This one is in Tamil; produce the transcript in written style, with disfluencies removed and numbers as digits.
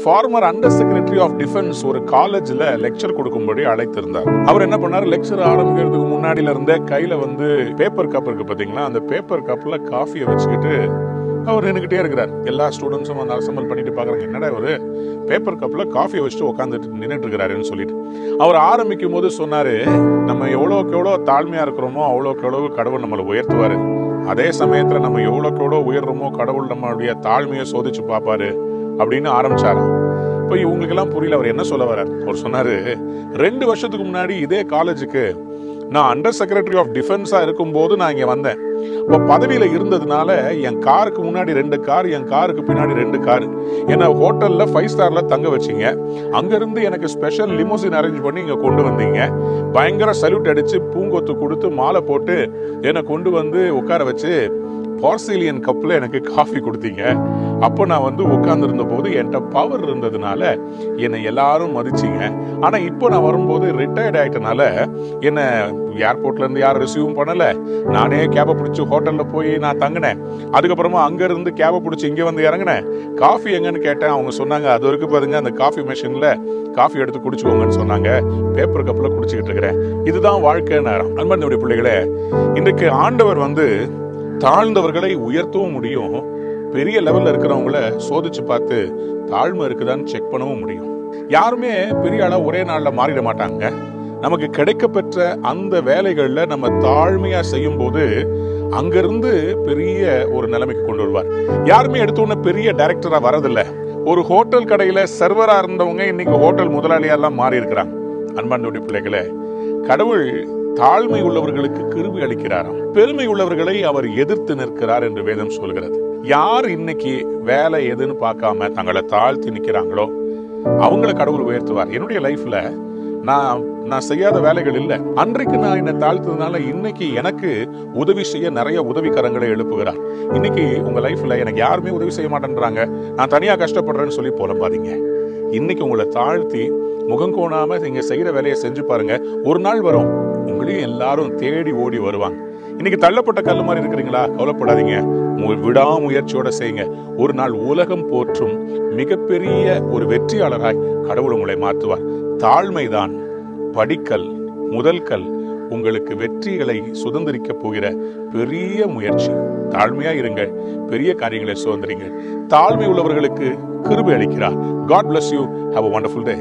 Farmer under secretary of defence ஒரு காலேஜ்ல லெக்சர் கொடுக்கும்படி அழைத்திருந்தார். அவர் என்ன பண்ணாரு, லெக்சர் ஆரம்பிக்கிறதுக்கு முன்னாடில இருந்தே கையில பேப்பர் கப் இருக்கு பாத்தீங்களா, அந்த பேப்பர் கப்ல காஃபியை வச்சுக்கிட்டு அவர் நின்றுகிட்டே இருக்கிறார். எல்லா ஸ்டூடெண்ட்ஸும் அந்த அசம்பிள் பண்ணிட்டு பாக்குறாங்க, என்னடா இவரு பேப்பர் கப்ல காஃபியை வச்சுட்டு உட்காந்துட்டு நின்றுட்டு இருக்கிறாருன்னு சொல்லிட்டு. அவர் ஆரம்பிக்கும் போது சொன்னாரு, நம்ம எவ்வளவுக்கு எவ்வளவு தாழ்மையா இருக்கிறோமோ அவ்வளவுக்கு எவ்வளவு கடவுள் நம்மளை உயர்த்துவாரு. அதே சமயத்துல நம்ம எவ்வளவுக்கு எவ்வளவு உயர்றோமோ கடவுள் நம்மளுடைய தாழ்மையை சோதிச்சு பார்ப்பாரு அப்படின்னு ஆரம்பிச்சாராம். இப்போ இவங்களுக்கு எல்லாம் புரியல அவர் என்ன சொல்ல வர்றார். அவர் சொன்னாரு, 2 வருஷத்துக்கு முன்னாடி இதே காலேஜுக்கு நான் அண்டர் செக்ரட்டரி ஆஃப் டிஃபென்ஸா இருக்கும் போது நான் இங்க வந்தேன். இப்போ பதவியில இருந்ததுனால என் காருக்கு முன்னாடி 2 கார், என் காருக்கு பின்னாடி 2 கார். என்ன ஹோட்டல்ல 5 ஸ்டார்ல தங்க வச்சீங்க. அங்க இருந்து எனக்கு ஸ்பெஷல் லிமோசின் அரேஞ்ச் பண்ணி இங்க கொண்டு வந்தீங்க. பயங்கர சல்யூட் அடிச்சு பூங்கொத்து கொடுத்து மாலை போட்டு என்னை கொண்டு வந்து உட்கார வச்சு பார்சிலியன் கப்ல எனக்கு காஃபி கொடுத்தீங்க. அப்போ நான் உட்கார்ந்து இருந்த போது என்கிட்ட பவர் இருந்ததுனால என்னை எல்லாரும் மதிச்சிங்க. ஆனா இப்போ நான் வரும்போது ரிட்டையர்ட் ஆயிட்டனால என்ன ஏர்போர்ட்ல இருந்து யாரும் ரிசீவும் பண்ணல. நானே கேபை பிடிச்சி ஹோட்டல்ல போய் நான் தங்கினேன். அதுக்கப்புறமா அங்க இருந்து கேபை பிடிச்சி இங்க வந்து இறங்கினேன். காஃபி எங்கன்னு கேட்டேன். அவங்க சொன்னாங்க, அது வரைக்கும் பாருங்க அந்த காஃபி மெஷின்ல காஃபி எடுத்து குடிச்சுக்கோங்கன்னு சொன்னாங்க. பேப்பர் கப்ல குடிச்சுக்கிட்டு இருக்கிறேன். இதுதான் வாழ்க்கை நேரம். அன்பனுடைய பிள்ளைகளே, இன்றைக்கு ஆண்டவர் தாழ்ந்தவர்களை உயர்த்தவும் முடியும், பெரிய லெவல்ல இருக்கிறவங்களை சோதிச்சு பார்த்து தாழ்மை இருக்குதான்னு செக் பண்ணவும் முடியும். யாருமே பெரிய ஆளா ஒரே நாள்ல மாறிட மாட்டாங்க. நமக்கு கிடைக்க பெற்ற அந்த வேலைகள்ல நம்ம தாழ்மையா செய்யும் போது அங்கிருந்து பெரிய ஒரு நிலைமைக்கு கொண்டு வருவார். யாருமே எடுத்தோன்னு பெரிய டைரக்டரா வரதில்லை. ஒரு ஹோட்டல் கடையில சர்வரா இருந்தவங்க இன்னைக்கு ஹோட்டல் முதலாளியா எல்லாம் மாறி இருக்கிறாங்க. அன்பானுடைய பிள்ளைகளே, கடவுள் தாழ்மை உள்ளவர்களுக்கு கிருபை அளிக்கிறாராம், பெருமை உள்ளவர்களை அவர் எதிர்த்து நிற்கிறார் என்று வேதம் சொல்கிறது. யார் இன்னைக்கு வேலை எதுன்னு பார்க்காம தங்களை தாழ்த்தி நிக்கிறாங்களோ அவங்களை கடவுள் உயர்த்துவார். என்னுடைய லைஃப்ல நான் செய்யாத வேலைகள் இல்லை. அன்றைக்கு நான் என்னை தாழ்த்ததுனால இன்னைக்கு எனக்கு உதவி செய்ய நிறைய உதவிக்கரங்களை எழுப்புகிறார். இன்னைக்கு உங்க லைஃப்ல எனக்கு யாருமே உதவி செய்ய மாட்டேன்றாங்க, நான் தனியா கஷ்டப்படுறேன்னு சொல்லி புலம்பாதீங்க. இன்னைக்கு உங்களை தாழ்த்தி முகம் கோணாம நீங்க செய்யற வேலையை செஞ்சு பாருங்க. ஒரு நாள் வரும், உங்களையும் எல்லாரும் தேடி ஓடி வருவாங்க. இன்னைக்கு தள்ளப்பட்ட கல்லு மாதிரி இருக்கிறீங்களா, கவலைப்படாதீங்க. விடாமுயற்சியோட செய்யுங்க. ஒரு நாள் உலகம் போற்றும் மிகப்பெரிய ஒரு வெற்றியாளராய் கடவுள் உங்களை மாற்றுவார். தாழ்மைதான் படிக்கல், முதல் கல் உங்களுக்கு வெற்றிகளை சுதந்திரிக்க போகிற பெரிய முயற்சி. தாழ்மையா இருங்கள், பெரிய காரியங்களை சுதந்திரிங்கள். தாழ்மை உள்ளவர்களுக்கு கிருபை அளிக்கிறார். God bless you. Have a wonderful day.